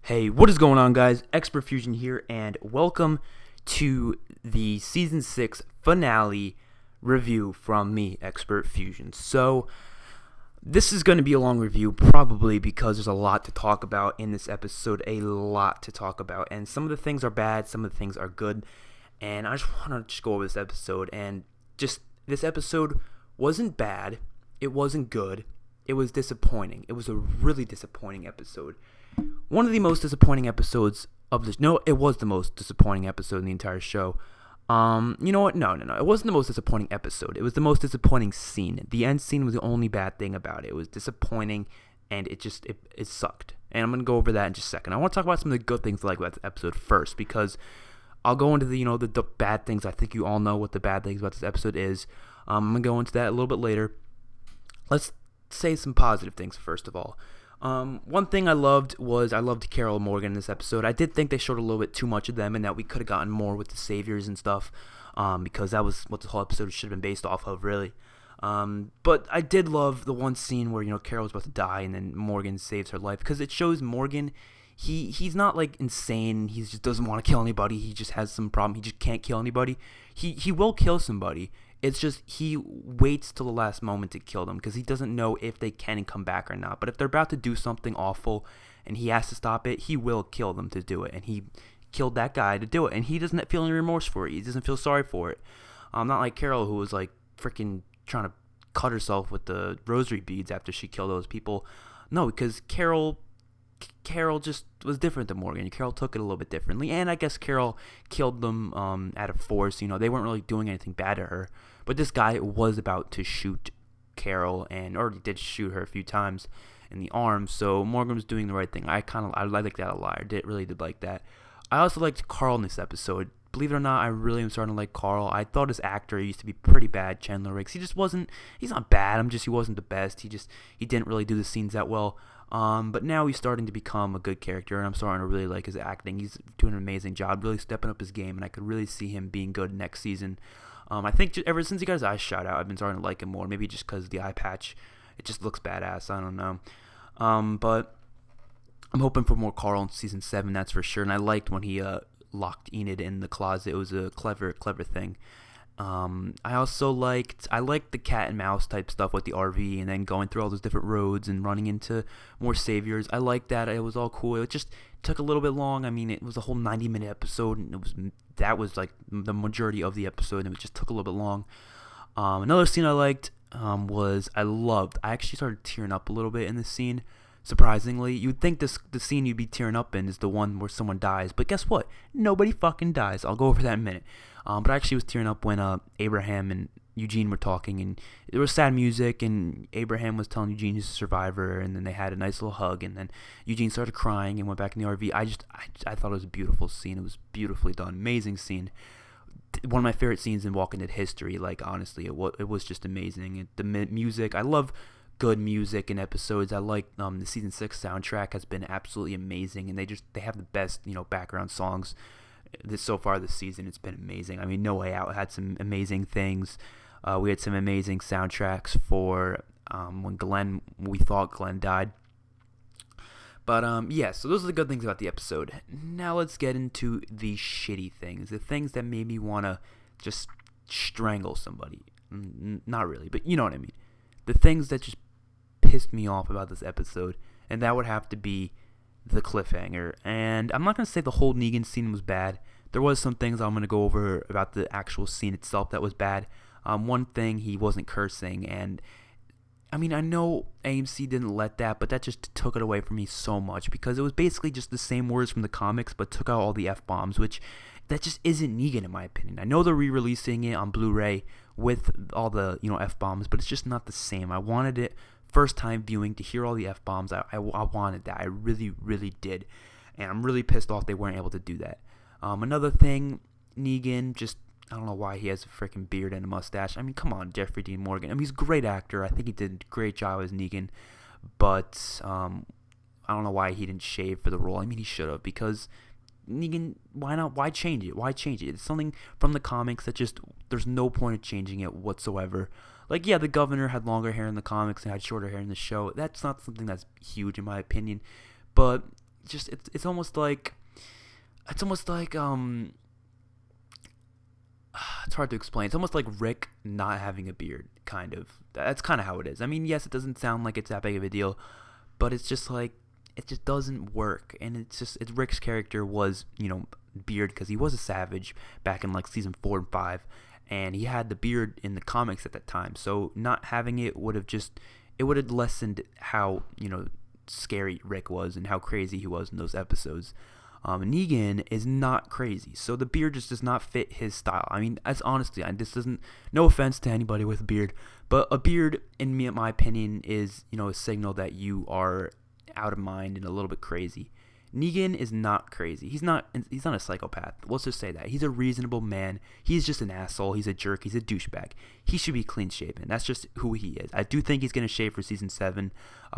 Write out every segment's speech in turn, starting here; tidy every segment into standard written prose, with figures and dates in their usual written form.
Hey, what is going on, guys? Xpertfusion here, and welcome to the Season 6 finale review from me, Xpertfusion. So, this is going to be a long review, probably because there's a lot to talk about in this episode, and some of the things are bad, some of the things are good, and I just want to go over this episode, and this episode wasn't bad, it wasn't good, it was disappointing. It was a really disappointing episode. One of the most disappointing episodes of this. No, it was the most disappointing episode in the entire show. You know what? No. It wasn't the most disappointing episode. It was the most disappointing scene. The end scene was the only bad thing about it. It was disappointing, and it sucked. And I'm gonna go over that in just a second. I want to talk about some of the good things I like about this episode first, because I'll go into the bad things. I think you all know what the bad things about this episode is. I'm gonna go into that a little bit later. Let's say some positive things first of all. One thing I loved Carol and Morgan in this episode. I did think they showed a little bit too much of them, and that we could have gotten more with the saviors and stuff, because that was what the whole episode should have been based off of, really. But I did love the one scene where Carol was about to die, and then Morgan saves her life, because it shows Morgan, he's not like insane. He just doesn't want to kill anybody. He just has some problem. He just can't kill anybody. He will kill somebody. It's just he waits till the last moment to kill them, because he doesn't know if they can come back or not. But if they're about to do something awful and he has to stop it, he will kill them to do it. And he killed that guy to do it. And he doesn't feel any remorse for it. He doesn't feel sorry for it. Not like Carol, who was like freaking trying to cut herself with the rosary beads after she killed those people. No, because Carol just was different than Morgan. Carol took it a little bit differently, and I guess Carol killed them out of force. They weren't really doing anything bad to her, but this guy was about to shoot Carol, and already did shoot her a few times in the arm, so Morgan was doing the right thing. I like that a lot. I really did like that. I also liked Carl in this episode. Believe it or not, I really am starting to like Carl. I thought his actor used to be pretty bad, Chandler Riggs. He's not bad, he wasn't the best. He didn't really do the scenes that well. But now he's starting to become a good character, and I'm starting to really like his acting. He's doing an amazing job, really stepping up his game, and I could really see him being good next season. I think ever since he got his eye shot out, I've been starting to like him more. Maybe just because of the eye patch, it just looks badass. I don't know. But I'm hoping for more Carl in season 7, that's for sure. And I liked when he locked Enid in the closet. It was a clever thing. I liked the cat and mouse type stuff with the RV, and then going through all those different roads and running into more saviors. I liked that. It was all cool. It just took a little bit long. I mean, it was a whole 90-minute episode, and that was like the majority of the episode, and it just took a little bit long. Another scene I liked I actually started tearing up a little bit in this scene. Surprisingly, you'd think the scene you'd be tearing up in is the one where someone dies, but guess what? Nobody fucking dies. I'll go over that in a minute. But I actually was tearing up when Abraham and Eugene were talking, and there was sad music, and Abraham was telling Eugene he's a survivor, and then they had a nice little hug, and then Eugene started crying and went back in the RV. I thought it was a beautiful scene. It was beautifully done. Amazing scene. One of my favorite scenes in Walking Dead history. Like, honestly, it was just amazing. The music, I love good music in episodes. I like the season 6 soundtrack has been absolutely amazing, and they have the best background songs so far this season. It's been amazing. I mean, No Way Out had some amazing things. We had some amazing soundtracks for when we thought Glenn died. But yeah, so those are the good things about the episode. Now let's get into the shitty things, the things that made me want to just strangle somebody. Not really, but you know what I mean. The things that just pissed me off about this episode, and that would have to be the cliffhanger. And I'm not going to say the whole Negan scene was bad. There was some things I'm going to go over about the actual scene itself that was bad. One thing, he wasn't cursing, and I mean, I know AMC didn't let that, but that just took it away from me so much, because it was basically just the same words from the comics, but took out all the F-bombs, which that just isn't Negan in my opinion. I know they're re-releasing it on Blu-ray with all the F-bombs, but it's just not the same. I wanted it first time viewing to hear all the F-bombs. I wanted that. I really, really did. And I'm really pissed off they weren't able to do that. Another thing, Negan, just, I don't know why he has a freaking beard and a mustache. I mean, come on, Jeffrey Dean Morgan. I mean, he's a great actor. I think he did a great job as Negan. But I don't know why he didn't shave for the role. I mean, he should have, because Negan, why not? Why change it? It's something from the comics that just, there's no point of changing it whatsoever. Like, yeah, the governor had longer hair in the comics and had shorter hair in the show. That's not something that's huge in my opinion. But it's almost like it's hard to explain. It's almost like Rick not having a beard, kind of. That's kind of how it is. I mean, yes, it doesn't sound like it's that big of a deal, but it's just like, it just doesn't work. And it's Rick's character was, beard, because he was a savage back in like season 4 and 5, and he had the beard in the comics at that time. So not having it would have lessened how, scary Rick was and how crazy he was in those episodes. Negan is not crazy, so the beard just does not fit his style. I mean, this doesn't, no offense to anybody with a beard, but a beard, in my opinion, is, a signal that you are out of mind and a little bit crazy. Negan is not crazy. He's not a psychopath. Let's just say that. He's a reasonable man. He's just an asshole. He's a jerk. He's a douchebag. He should be clean shaven. That's just who he is. I do think he's going to shave for season 7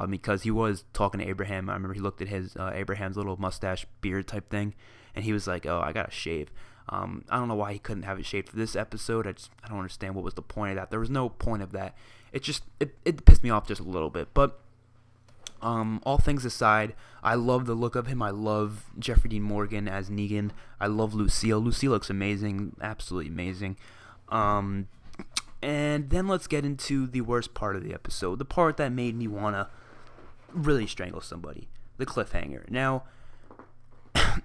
because he was talking to Abraham. I remember he looked at his Abraham's little mustache beard type thing, and he was like, oh, I got to shave. I don't know why he couldn't have it shaved for this episode. I don't understand what was the point of that. There was no point of that. It pissed me off just a little bit, but all things aside, I love the look of him. I love Jeffrey Dean Morgan as Negan. I love Lucille. Lucille looks amazing, absolutely amazing. And then let's get into the worst part of the episode, the part that made me want to really strangle somebody, the cliffhanger. Now,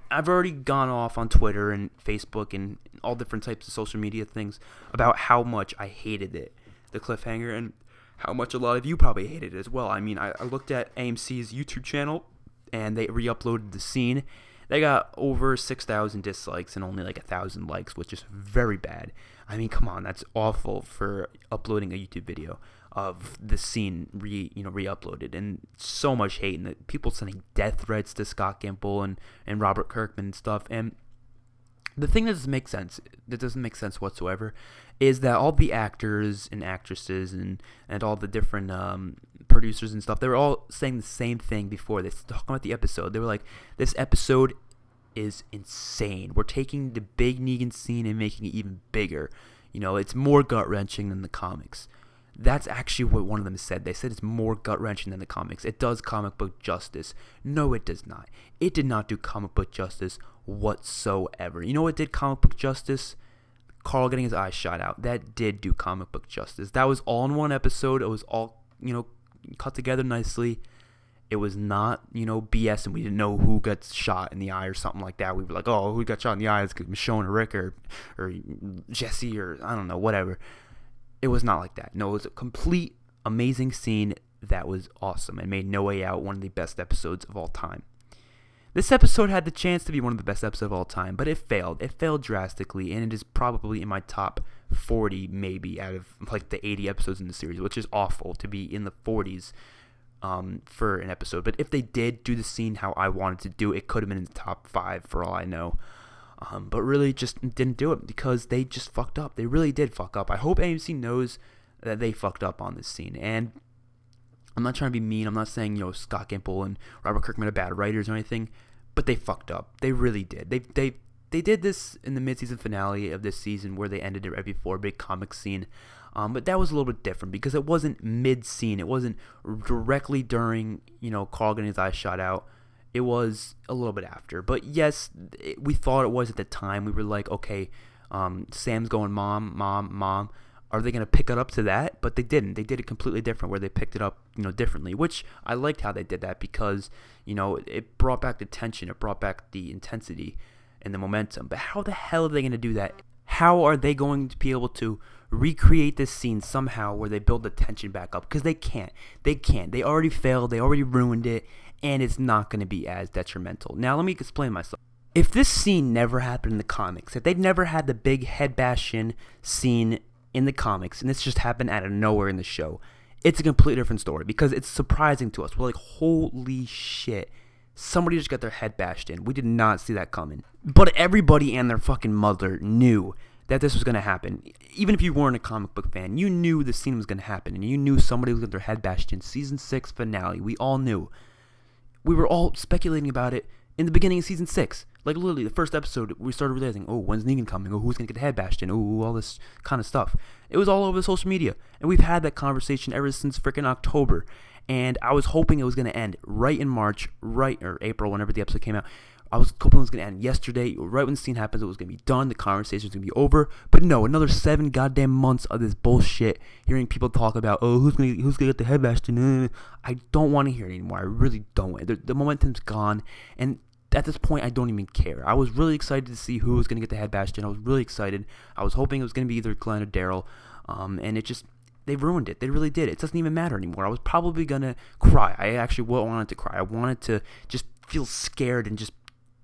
I've already gone off on Twitter and Facebook and all different types of social media things about how much I hated it, the cliffhanger, and how much a lot of you probably hated it as well. I mean, I looked at AMC's YouTube channel, and they re-uploaded the scene. They got over 6,000 dislikes and only like 1,000 likes, which is very bad. I mean, come on, that's awful for uploading a YouTube video of the scene re-uploaded, and so much hate, and people sending death threats to Scott Gimple and Robert Kirkman and stuff. And the thing that doesn't make sense whatsoever, is that all the actors and actresses and all the different producers and stuff, they were all saying the same thing before they talking about the episode. They were like, this episode is insane. We're taking the big Negan scene and making it even bigger. It's more gut-wrenching than the comics. That's actually what one of them said. They said it's more gut-wrenching than the comics. It does comic book justice. No, it does not. It did not do comic book justice whatsoever. You know what did comic book justice? Carl getting his eyes shot out. That did do comic book justice. That was all in one episode. It was all, cut together nicely. It was not, BS, and we didn't know who got shot in the eye or something like that. We were like, oh, who got shot in the eye? It's Michonne or Rick or Jesse or I don't know, whatever. It was not like that. No, it was a complete amazing scene that was awesome and made No Way Out one of the best episodes of all time. This episode had the chance to be one of the best episodes of all time, but it failed. It failed drastically, and it is probably in my top 40 maybe out of like the 80 episodes in the series, which is awful to be in the 40s for an episode. But if they did do the scene how I wanted to do, it could have been in the top 5 for all I know. But really just didn't do it because they just fucked up. They really did fuck up. I hope AMC knows that they fucked up on this scene. And I'm not trying to be mean. I'm not saying, Scott Gimple and Robert Kirkman are bad writers or anything, but they fucked up. They really did. They did this in the mid-season finale of this season where they ended it right before a big comic scene. But that was a little bit different because it wasn't mid-scene. It wasn't directly during, Carl getting his eyes shot out. It was a little bit after. But yes, we thought it was at the time. We were like, okay, Sam's going, mom. Are they going to pick it up to that? But they didn't. They did it completely different where they picked it up, differently, which I liked how they did that because, it brought back the tension. It brought back the intensity and the momentum. But how the hell are they going to do that? How are they going to be able to recreate this scene somehow where they build the tension back up? Because they can't. They already failed. They already ruined it. And it's not going to be as detrimental. Now, let me explain myself. If this scene never happened in the comics, if they'd never had the big head bashin scene in the comics, and this just happened out of nowhere in the show, it's a completely different story because it's surprising to us. We're like, holy shit, somebody just got their head bashed in. We did not see that coming. But everybody and their fucking mother knew that this was going to happen. Even if you weren't a comic book fan, you knew the scene was going to happen, and you knew somebody was going to get their head bashed in. Season 6 finale, we all knew. We were all speculating about it in the beginning of season 6. Like literally the first episode, we started realizing, oh, when's Negan coming? Oh, who's going to get the head bashed in? Oh, all this kind of stuff. It was all over the social media. And we've had that conversation ever since freaking October. and I was hoping it was going to end right in March, or April, whenever the episode came out. I was hoping it was going to end yesterday, right when the scene happens. It was going to be done, the conversation was going to be over. But no, another 7 goddamn months of this bullshit. Hearing people talk about, who's gonna get the head bashed in? I don't want to hear it anymore. I really don't. The momentum's gone, and at this point, I don't even care. I was really excited to see who was going to get the head bashed in. I was really excited. I was hoping it was going to be either Glenn or Daryl, and they ruined it. They really did. It doesn't even matter anymore. I was probably going to cry. I actually wanted to cry. I wanted to just feel scared and just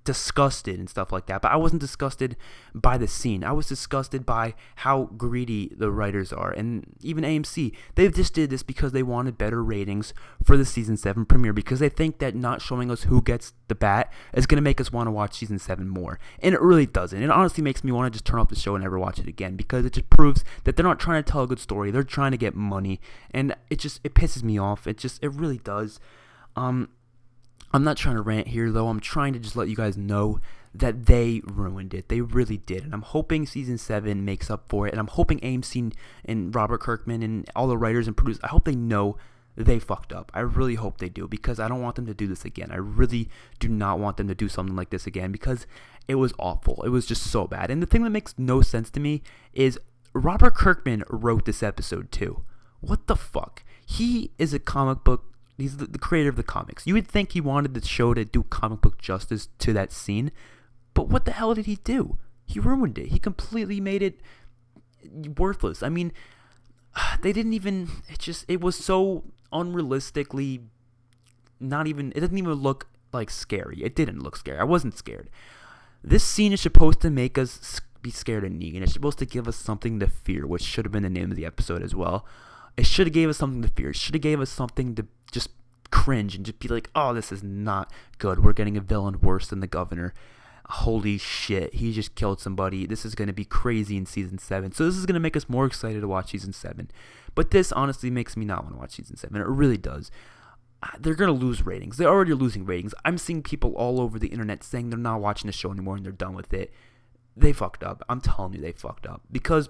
disgusted and stuff like that, but I wasn't disgusted by the scene. I was disgusted by how greedy the writers are, and even AMC. They just did this because they wanted better ratings for the season 7 premiere, because they think that not showing us who gets the bat is going to make us want to watch season 7 more, and it really doesn't. It honestly makes me want to just turn off the show and never watch it again, because it just proves that they're not trying to tell a good story. They're trying to get money, and it pisses me off. It really does. I'm not trying to rant here, though. I'm trying to just let you guys know that they ruined it. They really did. And I'm hoping season 7 makes up for it. And I'm hoping AMC and Robert Kirkman and all the writers and producers, I hope they know they fucked up. I really hope they do, because I don't want them to do this again. I really do not want them to do something like this again, because it was awful. It was just so bad. And the thing that makes no sense to me is Robert Kirkman wrote this episode too. What the fuck? He is a comic book. He's the creator of the comics. You would think he wanted the show to do comic book justice to that scene, but what the hell did he do? He ruined it. He completely made it worthless. I mean, they didn't even, it was so unrealistically it doesn't even look like scary. It didn't look scary. I wasn't scared. This scene is supposed to make us be scared of Negan. It's supposed to give us something to fear, which should have been the name of the episode as well. It should have gave us something to fear. It should have gave us something to just cringe and just be like, oh, this is not good. We're getting a villain worse than the governor. Holy shit, he just killed somebody. This is going to be crazy in season 7. So this is going to make us more excited to watch season 7. But this honestly makes me not want to watch season 7. It really does. They're going to lose ratings. They're already losing ratings. I'm seeing people all over the internet saying they're not watching the show anymore and they're done with it. They fucked up. I'm telling you, they fucked up. Because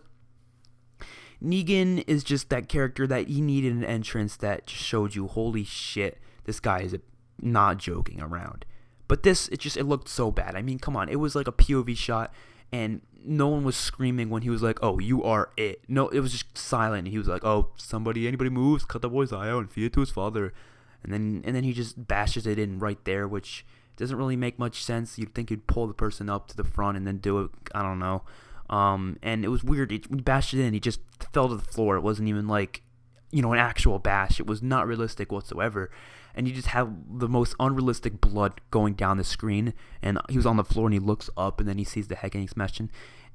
Negan is just that character that he needed an entrance that just showed you, holy shit, this guy is not joking around. But it looked so bad. I mean, come on. It was like a POV shot, and no one was screaming when he was like, oh, you are it. No, it was just silent. He was like, oh, anybody moves, cut the boy's eye out and feed it to his father. And then he just bashes it in right there, which doesn't really make much sense. You'd think he'd pull the person up to the front and then do it. I don't know. And it was weird. When he bashed it in, he just fell to the floor. It wasn't even like, an actual bash. It was not realistic whatsoever. And you just have the most unrealistic blood going down the screen. And he was on the floor and he looks up and then he sees the head getting smashed in.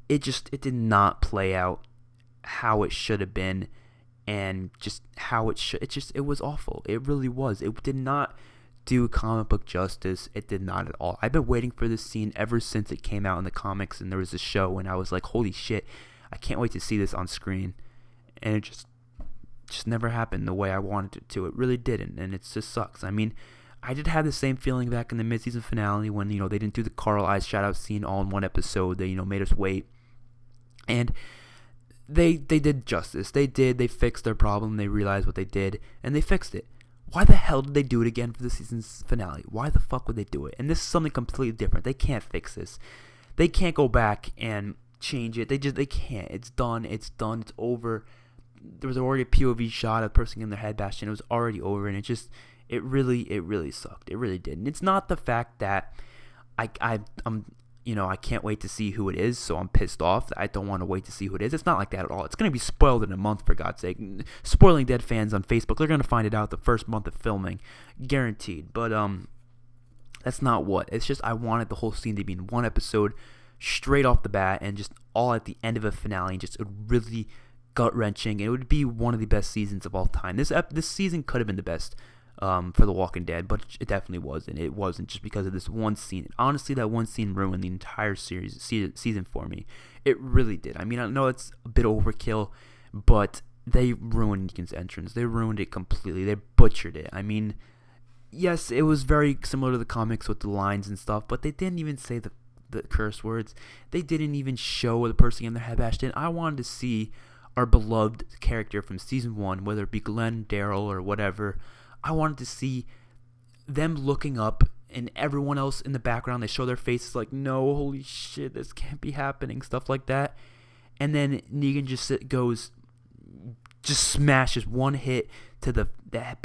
It did not play out how it should have been, and just how it should. It was awful. It really was. It did not do comic book justice. It did not at all. I've been waiting for this scene ever since it came out in the comics and there was a show, and I was like, holy shit, I can't wait to see this on screen. And it just never happened the way I wanted it to. It really didn't, and it just sucks. I mean, I did have the same feeling back in the mid-season finale when, they didn't do the Carl Eyes shout-out scene all in one episode. They, made us wait. And they did justice. They fixed their problem. They realized what they did, and they fixed it. Why the hell did they do it again for the season's finale? Why the fuck would they do it? And this is something completely different. They can't fix this. They can't go back and change it. They can't. It's done. It's over. There was already a POV shot of a person in their head bashed in. It was already over, and it really sucked. It really did. And it's not the fact that I can't wait to see who it is, so I'm pissed off. I don't want to wait to see who it is. It's not like that at all. It's going to be spoiled in a month, for God's sake. Spoiling Dead fans on Facebook, they're going to find it out the first month of filming. Guaranteed. But that's not what. It's just I wanted the whole scene to be in one episode, straight off the bat, and just all at the end of a finale, and just really gut-wrenching. It would be one of the best seasons of all time. This season could have been the best for The Walking Dead, but it definitely wasn't. It wasn't just because of this one scene. Honestly, that one scene ruined the entire season for me. It really did. I mean, I know it's a bit overkill, but they ruined Negan's entrance. They ruined it completely. They butchered it. I mean, yes, it was very similar to the comics with the lines and stuff, but they didn't even say the curse words. They didn't even show the person in their head bashed in. I wanted to see our beloved character from season 1, whether it be Glenn, Daryl, or whatever. I wanted to see them looking up and everyone else in the background, they show their faces like, no, holy shit, this can't be happening, stuff like that. And then Negan just smashes one hit to the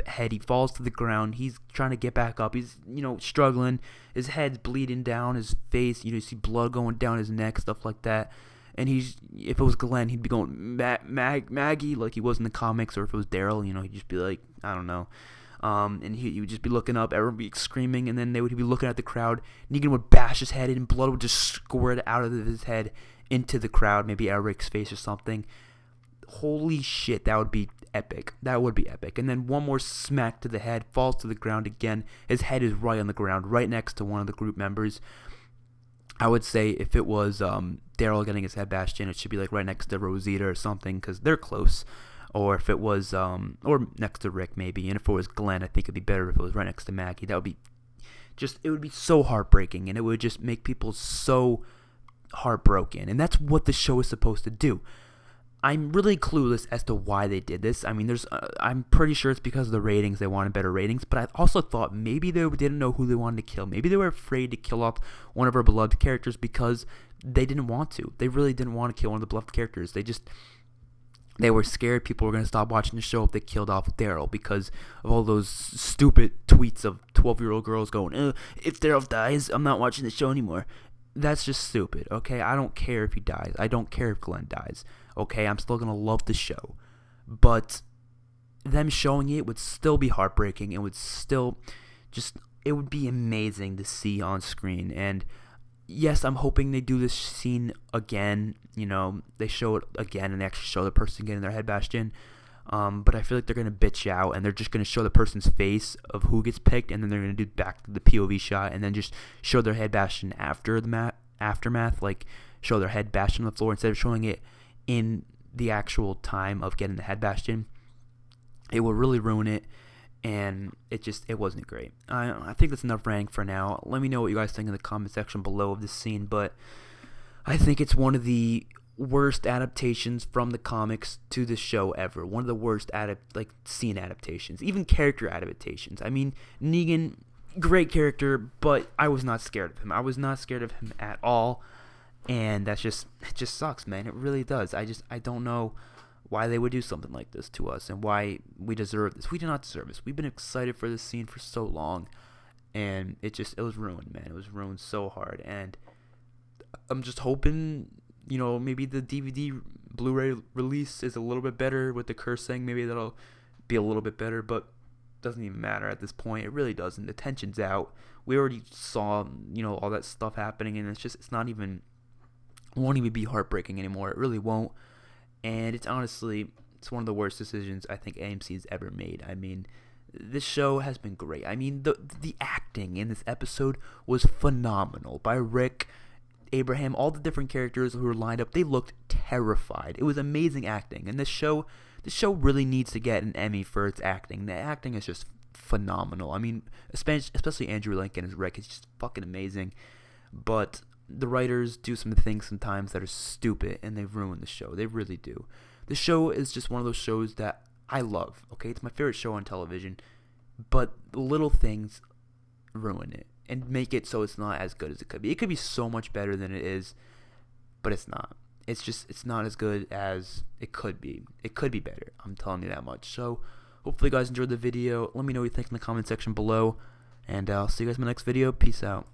head. He falls to the ground. He's trying to get back up. He's, struggling. His head's bleeding down his face. You see blood going down his neck, stuff like that. And if it was Glenn, he'd be going, Maggie, like he was in the comics. Or if it was Daryl, he'd just be like, I don't know. And he would just be looking up, everyone would be screaming, and then they would be looking at the crowd. Negan would bash his head, and blood would just squirt out of his head into the crowd, maybe Eric's face or something. Holy shit, that would be epic. That would be epic. And then one more smack to the head, falls to the ground again. His head is right on the ground, right next to one of the group members. I would say if it was Daryl getting his head bashed in, it should be like right next to Rosita or something, because they're close. Or if it was, or next to Rick maybe. And if it was Glenn, I think it'd be better if it was right next to Maggie. That would be it would be so heartbreaking, and it would just make people so heartbroken. And that's what the show is supposed to do. I'm really clueless as to why they did this. I mean, I'm pretty sure it's because of the ratings. They wanted better ratings. But I also thought maybe they didn't know who they wanted to kill. Maybe they were afraid to kill off one of our beloved characters because they didn't want to. They really didn't want to kill one of the beloved characters. They were scared people were going to stop watching the show if they killed off Daryl because of all those stupid tweets of 12-year-old girls going, if Daryl dies, I'm not watching the show anymore. That's just stupid, okay? I don't care if he dies. I don't care if Glenn dies, okay? I'm still going to love the show. But them showing it would still be heartbreaking. It would still it would be amazing to see on screen. And yes, I'm hoping they do this scene again. They show it again and they actually show the person getting their head bashed in. But I feel like they're going to bitch out and they're just going to show the person's face of who gets picked, and then they're going to do back to the POV shot and then just show their head bashed in after the aftermath, like show their head bashed on the floor instead of showing it in the actual time of getting the head bashed in. It will really ruin it. And it wasn't great. I think that's enough ranting for now. Let me know what you guys think in the comment section below of this scene. But I think it's one of the worst adaptations from the comics to the show ever. One of the worst scene adaptations, even character adaptations. I mean, Negan, great character, but I was not scared of him. I was not scared of him at all. And it just sucks, man. It really does. I don't know why they would do something like this to us and why we deserve this. We do not deserve this. We've been excited for this scene for so long, and it was ruined, man. It was ruined so hard, and I'm just hoping, maybe the DVD Blu-ray release is a little bit better with the cursing. Maybe that'll be a little bit better, but it doesn't even matter at this point. It really doesn't. The tension's out. We already saw, all that stuff happening, and it won't even be heartbreaking anymore. It really won't. And it's one of the worst decisions I think AMC's ever made. I mean, this show has been great. I mean, the acting in this episode was phenomenal by Rick, Abraham, all the different characters who were lined up. They looked terrified. It was amazing acting. And this show really needs to get an Emmy for its acting. The acting is just phenomenal. I mean, especially Andrew Lincoln as Rick is just fucking amazing. But the writers do some things sometimes that are stupid, and they ruin the show. They really do. The show is just one of those shows that I love, okay? It's my favorite show on television, but the little things ruin it and make it so it's not as good as it could be. It could be so much better than it is, but it's not. It's not as good as it could be. It could be better. I'm telling you that much. So hopefully you guys enjoyed the video. Let me know what you think in the comment section below, and I'll see you guys in my next video. Peace out.